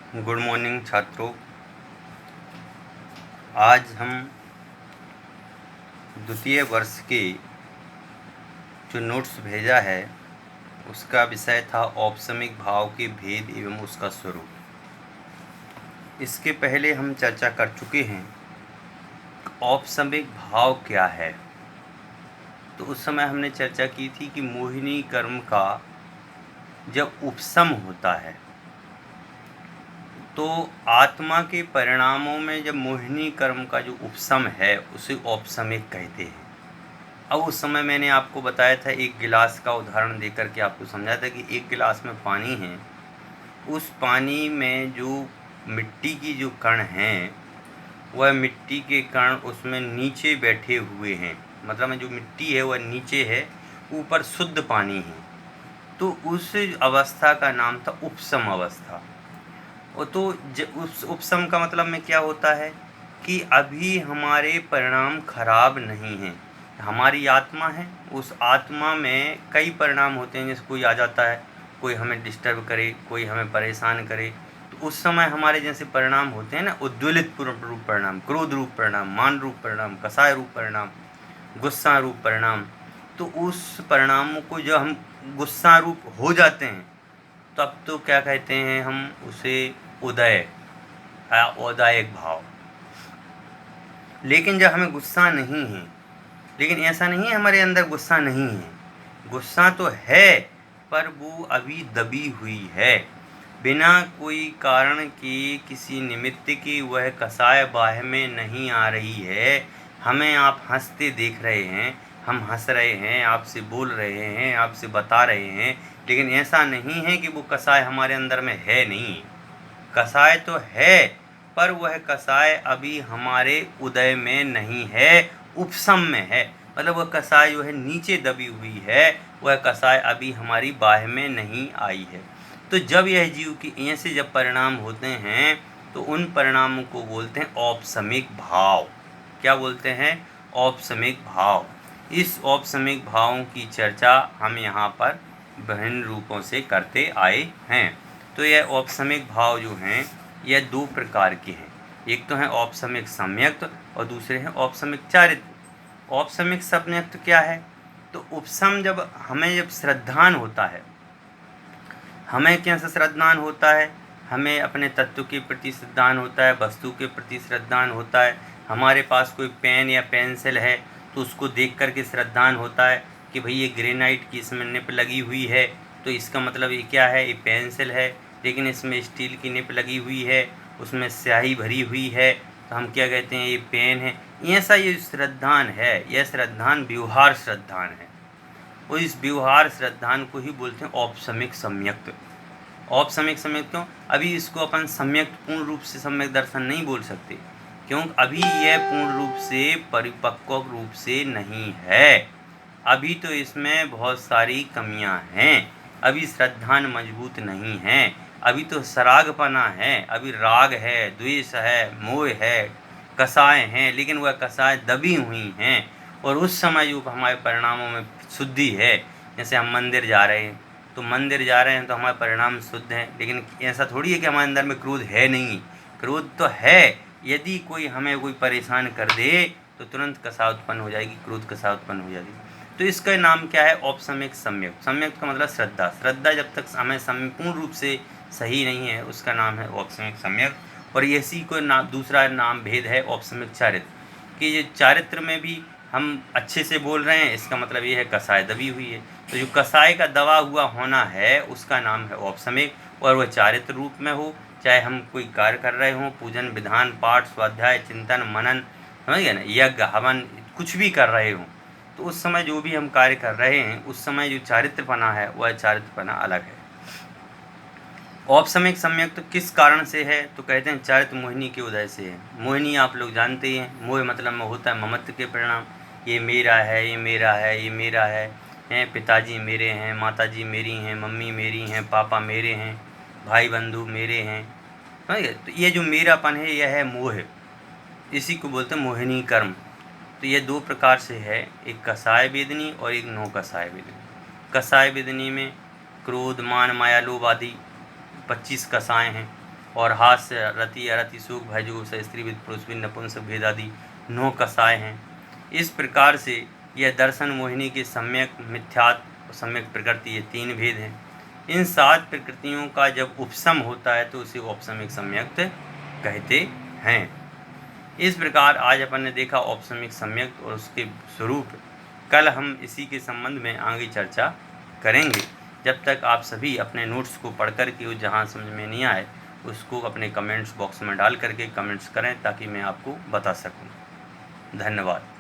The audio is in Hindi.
गुड मॉर्निंग छात्रों। आज हम द्वितीय वर्ष के जो नोट्स भेजा है उसका विषय था औपसमिक भाव के भेद एवं उसका स्वरूप। इसके पहले हम चर्चा कर चुके हैं औपसमिक भाव क्या है। तो उस समय हमने चर्चा की थी कि मोहिनी कर्म का जब उपसम होता है तो आत्मा के परिणामों में जब मोहिनी कर्म का जो उपसम है उसे औपसमिक कहते हैं। अब उस समय मैंने आपको बताया था, एक गिलास का उदाहरण देकर के आपको समझाया था कि एक गिलास में पानी है, उस पानी में जो मिट्टी की जो कण हैं वह मिट्टी के कण उसमें नीचे बैठे हुए हैं, मतलब जो मिट्टी है वह नीचे है, ऊपर शुद्ध पानी है। तो उस अवस्था का नाम था उपसम अवस्था। और तो उस उपसम का मतलब में क्या होता है कि अभी हमारे परिणाम खराब नहीं हैं। हमारी आत्मा है, उस आत्मा में कई परिणाम होते हैं, जैसे कोई आ जाता है, कोई हमें डिस्टर्ब करे, कोई हमें परेशान करे, तो उस समय हमारे जैसे परिणाम होते हैं ना, उद्वेलित रूप परिणाम, क्रोध रूप परिणाम, मान रूप परिणाम, कसाय रूप परिणाम, गुस्सा रूप परिणाम। तो उस परिणामों को जो हम गुस्सा रूप हो जाते हैं तब तो क्या कहते हैं हम उसे उदय, औदायक भाव। लेकिन जब हमें गुस्सा नहीं है, लेकिन ऐसा नहीं है हमारे अंदर गुस्सा नहीं है, गुस्सा तो है पर वो अभी दबी हुई है, बिना कोई कारण के, किसी निमित्त की वह कसाय बाह्य में नहीं आ रही है। हमें आप हंसते देख रहे हैं, हम हंस रहे हैं, आपसे बोल रहे हैं, आपसे बता रहे हैं, लेकिन ऐसा नहीं है कि वो कसाय हमारे अंदर में है नहीं। कसाय तो है पर वह कसाय अभी हमारे उदय में नहीं है, उपसम में है। मतलब वह कसाय जो है नीचे दबी हुई है, वह कसाय अभी हमारी बाह्य में नहीं आई है। तो जब यह जीव की ऐसे जब परिणाम होते हैं तो उन परिणामों को बोलते हैं औपसमिक भाव। क्या बोलते हैं? औपसमिक भाव। इस औपसमिक भावों की चर्चा हम यहाँ पर विभिन्न रूपों से करते आए हैं। तो यह औपसमिक भाव जो हैं यह दो प्रकार के हैं। एक तो है औपसमिक सम्यक्त और दूसरे हैं औपसमिक चारित्र। औपसमिक सम्यक्त क्या है? तो उपसम जब श्रद्धान होता है, हमें कैसा श्रद्धान होता है? हमें अपने तत्व के प्रति श्रद्धान होता है, वस्तु के प्रति श्रद्धान होता है। हमारे पास कोई पेन या पेंसिल है तो उसको देख कर के श्रद्धान होता है कि भाई ये ग्रेनाइट की इसमें निप लगी हुई है, तो इसका मतलब ये क्या है? ये पेंसिल है, लेकिन इसमें स्टील की निप लगी हुई है, उसमें स्याही भरी हुई है, तो हम क्या कहते हैं? ये पेन है। ऐसा ये श्रद्धान है, यह श्रद्धान व्यवहार श्रद्धान है, और इस व्यवहार श्रद्धान को ही बोलते हैं औपसमिक सम्यक्त। औपसमिक सम्यक्त क्यों? अभी इसको अपन सम्यक्त पूर्ण रूप से सम्यक दर्शन नहीं बोल सकते, क्यों? अभी यह पूर्ण रूप से परिपक्व रूप से नहीं है, अभी तो इसमें बहुत सारी कमियां हैं, अभी श्रद्धान मजबूत नहीं है, अभी तो सरागपना है, अभी राग है, द्वेष है, मोह है, कसाय हैं, लेकिन वह कसाय दबी हुई हैं। और उस समय जो हमारे परिणामों में शुद्धि है, जैसे हम मंदिर जा रहे हैं, तो मंदिर जा रहे हैं तो हमारे परिणाम शुद्ध हैं, लेकिन ऐसा थोड़ी है कि हमारे अंदर में क्रोध है नहीं, क्रोध तो है। यदि कोई हमें कोई परेशान कर दे तो तुरंत कसा उत्पन्न हो जाएगी, क्रोध कसा उत्पन्न हो जाएगी। तो इसका नाम क्या है? औपसमिक सम्यक। सम्यक का मतलब श्रद्धा। श्रद्धा जब तक हमें पूर्ण रूप से सही नहीं है उसका नाम है औपसमिक सम्यक। और इसी को दूसरा नाम भेद है औपसमिक चारित्र, कि ये चारित्र में भी हम अच्छे से बोल रहे हैं, इसका मतलब ये है कसाय दबी हुई है। तो जो कसाय का दबा हुआ होना है उसका नाम है औपसमिक, और वह चारित्र रूप में हो, चाहे हम कोई कार्य कर रहे हों, पूजन विधान पाठ स्वाध्याय चिंतन मनन, समझ गए ना, यज्ञ हवन कुछ भी कर रहे हों, तो उस समय जो भी हम कार्य कर रहे हैं उस समय जो चारित्रपना है वह चारित्रपना अलग है। औपसमिक सम्यक तो किस कारण से है? तो कहते हैं चारित्र मोहिनी के उदय से है। मोहिनी आप लोग जानते ही हैं, मोह मतलब में होता है ममत्व के परिणाम, ये मेरा है, ये मेरा है, ये मेरा है, पिताजी मेरे हैं, माताजी मेरी हैं, मम्मी मेरी हैं, पापा मेरे हैं, भाई बंधु मेरे हैं, समझ गए? तो ये जो मेरापन है यह है मोह, इसी को बोलते हैं मोहिनी कर्म। तो ये दो प्रकार से है, एक कसाय वेदनी और एक नो कसाय वेदनी। कसाय वेदनी में क्रोध मान माया लोभ आदि 25 कसाएँ हैं, और हास्य, रति, अरति, सुख, भय, जुगुप्सा, स्त्री विद, पुरुष विद, नपुंसक भेद आदि 9 कषाय हैं। इस प्रकार से यह दर्शन मोहिनी के सम्यक, मिथ्यात्व, सम्यक प्रकृति, ये 3 भेद हैं। इन 7 प्रकृतियों का जब उपशम होता है तो उसे औपसमिक सम्यक कहते हैं। इस प्रकार आज अपन ने देखा औपसमिक सम्यक और उसके स्वरूप। कल हम इसी के संबंध में आगे चर्चा करेंगे। जब तक आप सभी अपने नोट्स को पढ़ कर के जहाँ समझ में नहीं आए उसको अपने कमेंट्स बॉक्स में डाल करके कमेंट्स करें ताकि मैं आपको बता सकूं। धन्यवाद।